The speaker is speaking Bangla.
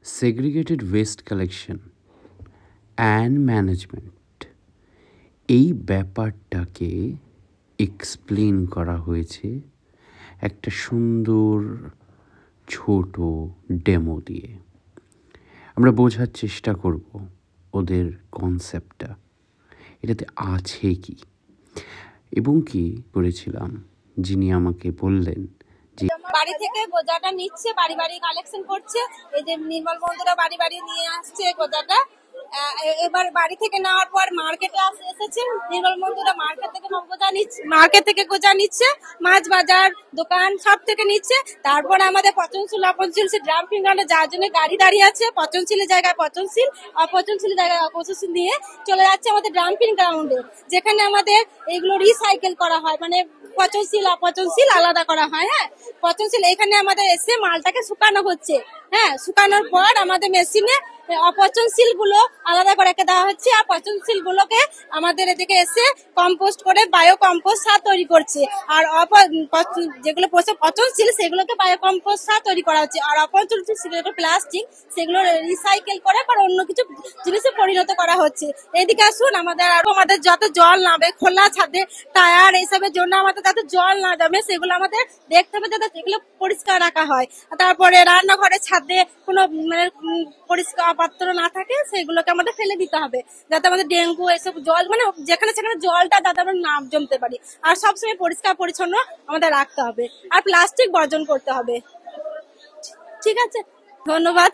Segregated West collection and management, এই ব্যাপারটাকে এক্সপ্লেন করা হয়েছে একটা সুন্দর ছোট ডেমো দিয়ে। আমরা বোঝার চেষ্টা করব ওদের কনসেপ্টটা, এটাতে আছে কি, এবং কি করেছিলাম যিনি আমাকে বললেন যে বাড়ি থেকে গোজাটা নিচ্ছে, বাড়ি বাড়ি কালেকশন করছে। এই যে নির্মল বন্ধুরা বাড়ি বাড়ি নিয়ে আসছে গোজাটা। এবার বাড়ি থেকে নেওয়ার পর মার্কেটে এসেছে নির্মল বন্ধুরা, মার্কেট থেকে গোজা নিচ্ছে, মাছ বাজার দোকান সব থেকে নিচ্ছে। তারপর আমাদের পচনশীল অপচনশীল ড্রাম্পিং গ্রাউন্ডে যার জন্য গাড়ি দাঁড়িয়ে আছে, পচনশীলের জায়গায় পচনশীল, অপচনশীল জায়গায় অপচনশীল নিয়ে চলে যাচ্ছে আমাদের ড্রাম্পিং গ্রাউন্ডে, যেখানে আমাদের এইগুলো রিসাইকেল করা হয়, মানে পচনশীল অপচনশীল আলাদা করা হয়। হ্যাঁ, পচনশীল এখানে আমাদের এসে মালটাকে শুকানো হচ্ছে। হ্যাঁ, শুকানোর পর আমাদের মেশিনে অপচনশীল গুলো আলাদা করে রেখে দেওয়া হচ্ছে, আর পচনশীল গুলোকে আমাদের এদিকে এসে কম্পোস্ট করে বায়ো কম্পোস্ট সার তৈরি করছে। আর যেগুলো পচনশীল সেগুলোকে বায়ো কম্পোস্ট সার তৈরি করা হচ্ছে, আর অপচনশীল সেগুলো প্লাস্টিক, সেগুলো রিসাইকেল করে আবার অন্য কিছু জিনিসে পরিণত করা হচ্ছে। এদিকে আসুন, আমাদের যত জল নামে খোলা ছাদে টায়ার এইসবের জন্য আমাদের যাতে জল না জমে সেগুলো আমাদের দেখতে হবে, যাতে যেগুলো পরিষ্কার রাখা হয়। তারপরে রান্নাঘরে ছাদে কোনো মানে পরিষ্কার পাত্র না থাকে সেগুলোকে আমাদের ফেলে দিতে হবে, যাতে আমাদের ডেঙ্গু এসব জল মানে যেখানে সেখানে জলটা যাতে আমরা না জমতে পারি। আর সবসময় পরিষ্কার পরিচ্ছন্ন আমাদের রাখতে হবে, আর প্লাস্টিক বর্জন করতে হবে। ঠিক আছে, ধন্যবাদ।